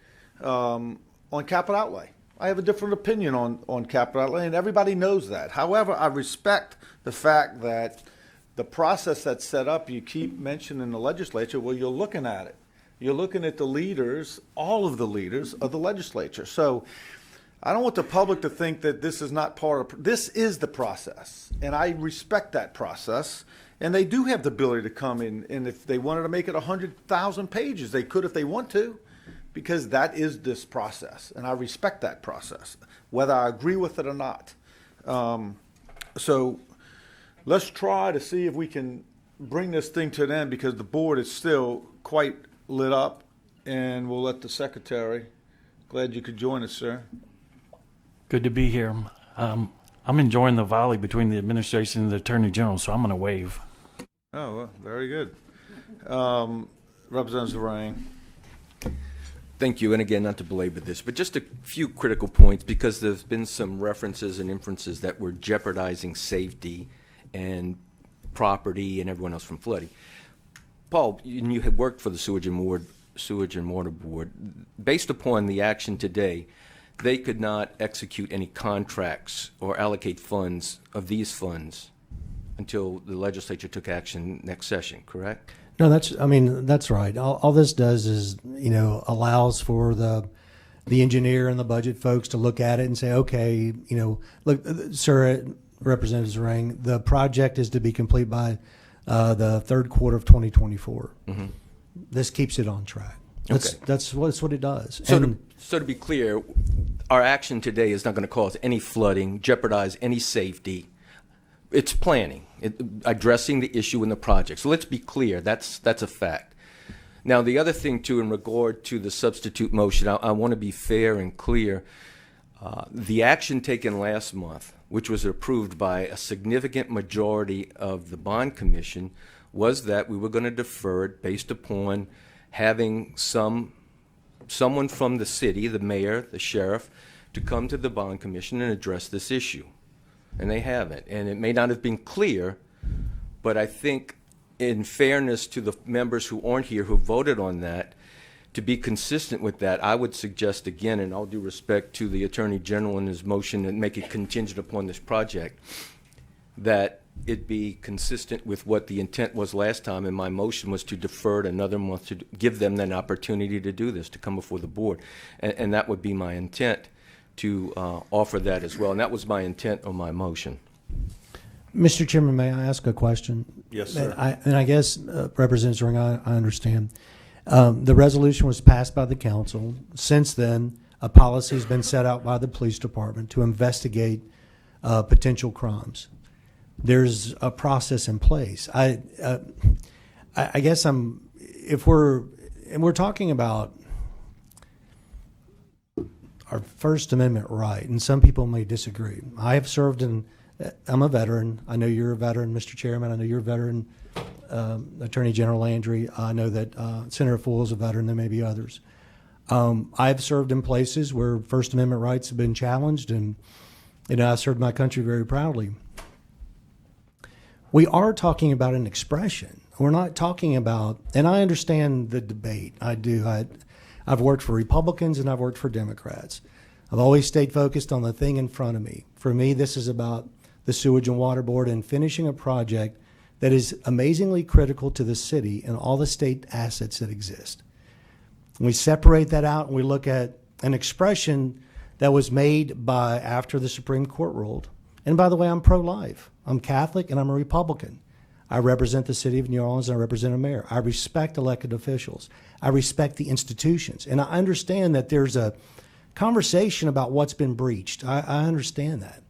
B: on capital outlay. I have a different opinion on capital outlay, and everybody knows that. However, I respect the fact that the process that's set up, you keep mentioning the legislature, well, you're looking at it. You're looking at the leaders, all of the leaders of the legislature. So I don't want the public to think that this is not part of, this is the process. And I respect that process. And they do have the ability to come in, and if they wanted to make it 100,000 pages, they could if they want to, because that is this process. And I respect that process, whether I agree with it or not. So let's try to see if we can bring this thing to an end, because the board is still quite lit up, and we'll let the secretary. Glad you could join us, sir.
L: Good to be here. I'm enjoying the volley between the administration and the attorney general, so I'm going to wave.
B: Oh, well, very good. Representative Zarang.
C: Thank you, and again, not to belabor this, but just a few critical points, because there's been some references and inferences that we're jeopardizing safety and property and everyone else from flooding. Paul, you had worked for the Sewage and Water Board. Based upon the action today, they could not execute any contracts or allocate funds of these funds until the legislature took action next session, correct?
I: No, that's right. All this does is, allows for the engineer and the budget folks to look at it and say, okay, look, sir, Representative Zarang, the project is to be complete by the third quarter of 2024. Mm-hmm. This keeps it on track. That's what it does.
C: So to be clear, our action today is not going to cause any flooding, jeopardize any safety. It's planning, addressing the issue in the project. So let's be clear, that's a fact. Now, the other thing, too, in regard to the substitute motion, I want to be fair and clear. The action taken last month, which was approved by a significant majority of the bond commission, was that we were going to defer it based upon having someone from the city, the mayor, the sheriff, to come to the bond commission and address this issue. And they haven't. And it may not have been clear, but I think in fairness to the members who aren't here who voted on that, to be consistent with that, I would suggest again, and all due respect to the Attorney General in his motion and make it contingent upon this project, that it be consistent with what the intent was last time, and my motion was to defer it another month to give them an opportunity to do this, to come before the board. And that would be my intent, to offer that as well. And that was my intent on my motion.
I: Mr. Chairman, may I ask a question?
B: Yes, sir.
I: And I guess, Representative Ring, I understand. The resolution was passed by the council. Since then, a policy has been set out by the police department to investigate potential crimes. There's a process in place. I guess if we're talking about our First Amendment right, and some people may disagree. I have served I'm a veteran. I know you're a veteran, Mr. Chairman. I know you're a veteran, Attorney General Landry. I know that Senator Full is a veteran. There may be others. I've served in places where First Amendment rights have been challenged, and I served my country very proudly. We are talking about an expression. We're not talking about, and I understand the debate. I do. I've worked for Republicans and I've worked for Democrats. I've always stayed focused on the thing in front of me. For me, this is about the Sewage and Water Board and finishing a project that is amazingly critical to the city and all the state assets that exist. We separate that out and we look at an expression that was made after the Supreme Court ruled. And by the way, I'm pro-life. I'm Catholic and I'm a Republican. I represent the city of New Orleans and I represent a mayor. I respect elected officials. I respect the institutions. And I understand that there's a conversation about what's been breached. I understand that.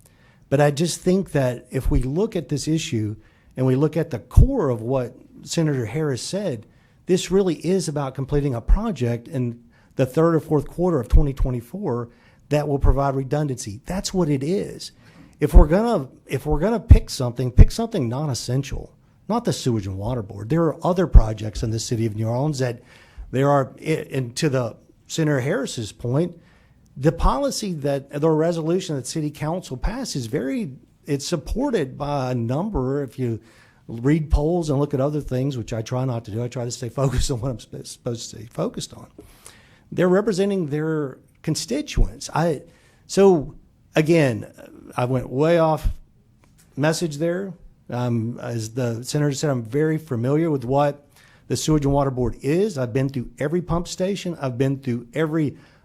I: But I just think that if we look at this issue and we look at the core of what Senator Harris said, this really is about completing a project in the third or fourth quarter of 2024 that will provide redundancy. That's what it is. If we're gonna pick something non-essential, not the Sewage and Water Board. There are other projects in the city of New Orleans that there are, and to the Senator Harris's point, the policy the resolution that City Council passed is it's supported by a number. If you read polls and look at other things, which I try not to do, I try to stay focused on what I'm supposed to stay focused on. They're representing their constituents. So again, I went way off message there. As the senator said, I'm very familiar with what the Sewage and Water Board is. I've been through every pump station. I've been through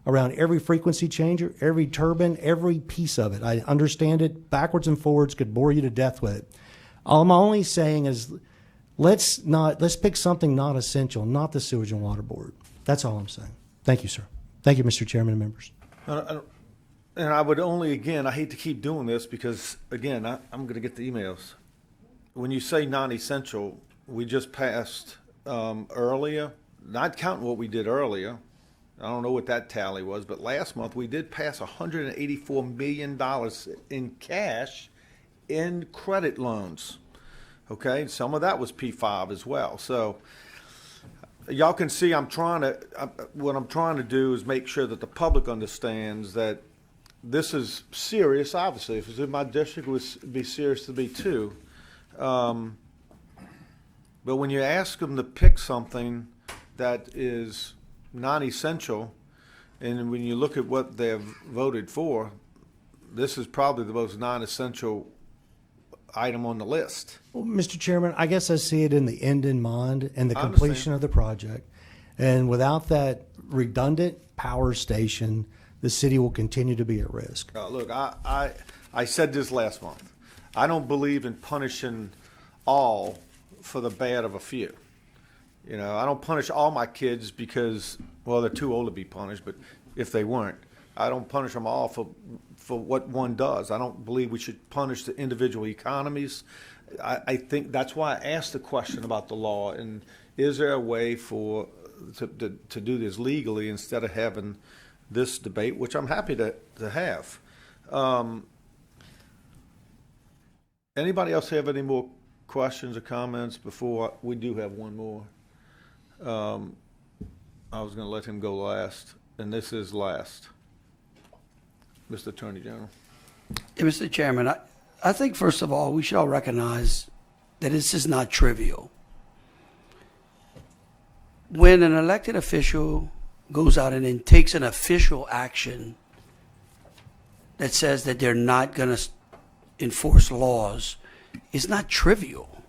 I: around every frequency changer, every turbine, every piece of it. I understand it backwards and forwards, could bore you to death with it. All I'm only saying is let's pick something not essential, not the Sewage and Water Board. That's all I'm saying. Thank you, sir. Thank you, Mr. Chairman and members.
B: And I would only, again, I hate to keep doing this because, again, I'm going to get the emails. When you say non-essential, we just passed earlier, not counting what we did earlier. I don't know what that tally was, but last month we did pass $184 million in cash in credit loans. Okay, some of that was P5 as well. So y'all can see what I'm trying to do is make sure that the public understands that this is serious. Obviously, if it was in my district, it would be serious to me too. But when you ask them to pick something that is non-essential, and when you look at what they've voted for, this is probably the most non-essential item on the list.
I: Well, Mr. Chairman, I guess I see it in the end in mind and the completion of the project. And without that redundant power station, the city will continue to be at risk.
B: Look, I said this last month. I don't believe in punishing all for the bad of a few. You know, I don't punish all my kids because, well, they're too old to be punished, but if they weren't, I don't punish them all for what one does. I don't believe we should punish the individual economies. I think that's why I asked the question about the law, and is there a way for to do this legally instead of having this debate, which I'm happy to have. Anybody else have any more questions or comments before we do have one more? I was going to let him go last, and this is last. Mr. Attorney General.
E: Mr. Chairman, I think, first of all, we should all recognize that this is not trivial. When an elected official goes out and then takes an official action that says that they're not going to enforce laws, it's not trivial.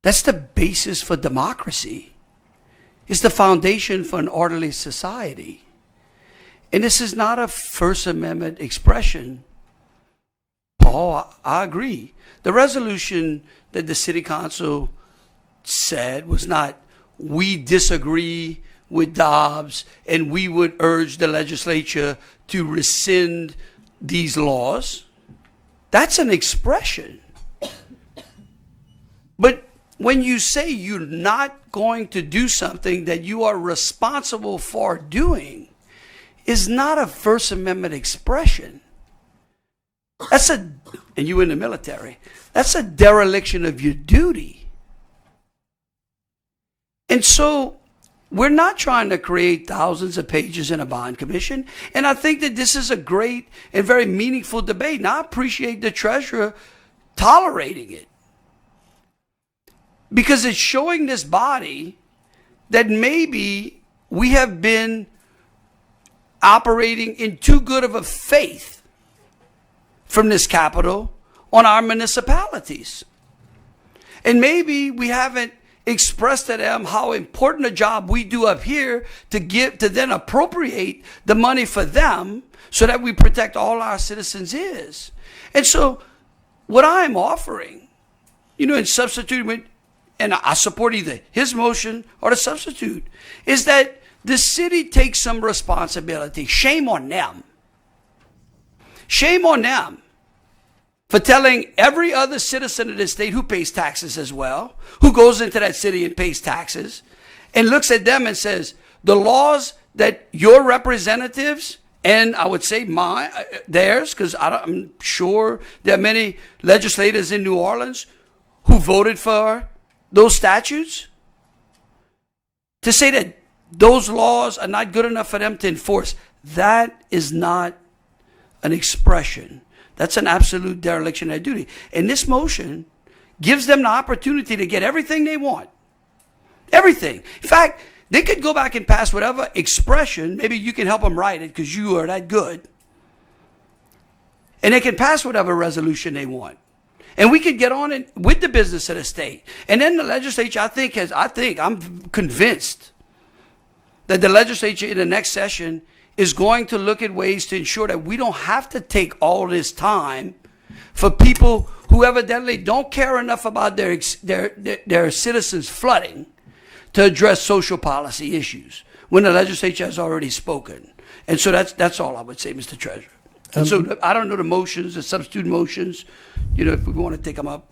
E: That's the basis for democracy. It's the foundation for an orderly society. And this is not a First Amendment expression. Paul, I agree. The resolution that the city council said was not, we disagree with Dobbs and we would urge the legislature to rescind these laws. That's an expression. But when you say you're not going to do something that you are responsible for doing, is not a First Amendment expression. And you in the military, that's a dereliction of your duty. And so we're not trying to create thousands of pages in a bond commission. And I think that this is a great and very meaningful debate. And I appreciate the treasurer tolerating it. Because it's showing this body that maybe we have been operating in too good of a faith from this Capitol on our municipalities. And maybe we haven't expressed to them how important a job we do up here to then appropriate the money for them so that we protect all our citizens is. And so what I'm offering, in substitute, and I support either his motion or the substitute, is that the city takes some responsibility. Shame on them. Shame on them for telling every other citizen of the state who pays taxes as well, who goes into that city and pays taxes, and looks at them and says, the laws that your representatives, and I would say theirs, because I'm sure there are many legislators in New Orleans who voted for those statutes, to say that those laws are not good enough for them to enforce, that is not an expression. That's an absolute dereliction of duty. And this motion gives them the opportunity to get everything they want. Everything. In fact, they could go back and pass whatever expression, maybe you can help them write it because you are that good. And they can pass whatever resolution they want. And we could get on it with the business of the state. And then the legislature, I'm convinced that the legislature in the next session is going to look at ways to ensure that we don't have to take all this time for people who evidently don't care enough about their citizens flooding to address social policy issues when the legislature has already spoken. And so that's all I would say, Mr. Treasurer. And so I don't know the motions, the substitute motions, if we want to take them up,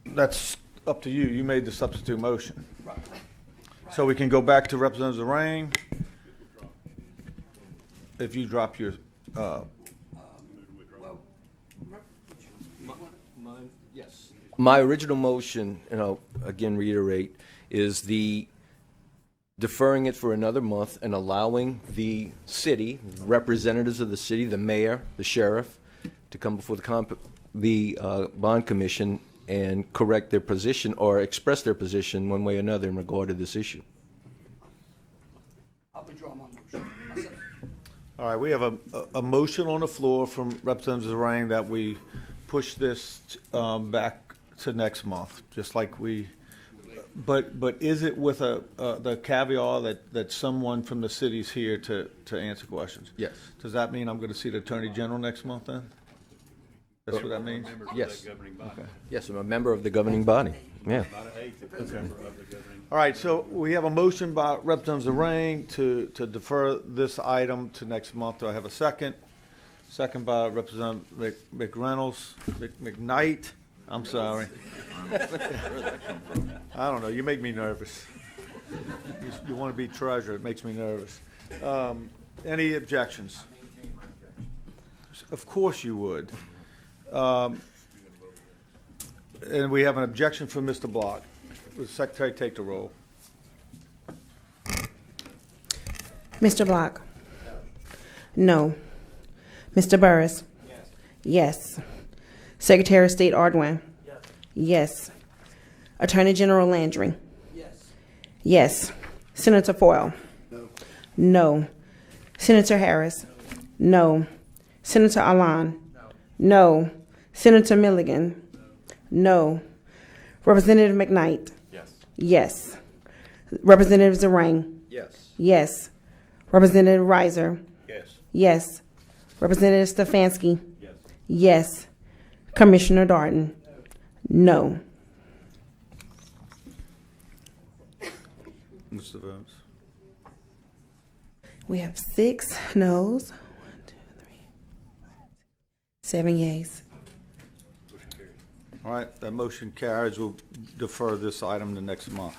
B: That's up to you. You made the substitute motion. So we can go back to Representative Zarang. If you drop your,
C: My original motion, and I'll again reiterate, is the deferring it for another month and allowing the city, representatives of the city, the mayor, the sheriff, to come before the bond commission and correct their position or express their position one way or another in regard to this issue.
E: I'll withdraw my motion.
B: all right, we have a motion on the floor from Representative Zarang that we push this back to next month, just like we, but is it with the caveat that someone from the city's here to answer questions?
C: Yes.
B: Does that mean I'm going to see the Attorney General next month then? That's what that means?
C: Yes. Yes, I'm a member of the governing body. Yeah.
B: All right, so we have a motion by Representative Zarang to defer this item to next month. Do I have a second? Second by Representative McKnight. I'm sorry. I don't know, you make me nervous. You want to be treasurer, it makes me nervous. Any objections? Of course you would. And we have an objection from Mr. Block. Will the secretary take the roll?
M: Mr. Block? No. Mr. Burris? Yes. Secretary of State Ardwin? Yes. Attorney General Landry? Yes. Senator Foyle? No. Senator Harris? No. Senator Alon? No. Senator Milligan? No. Representative McKnight? Yes. Representative Zarang? Yes. Representative Reiser? Yes. Representative Stefanski? Yes. Commissioner Darden? No.
B: Mr. Burns?
M: We have 6 noes. 1, 2, 3, 7 yeas.
B: All right, that motion carries. We'll defer this item to next month.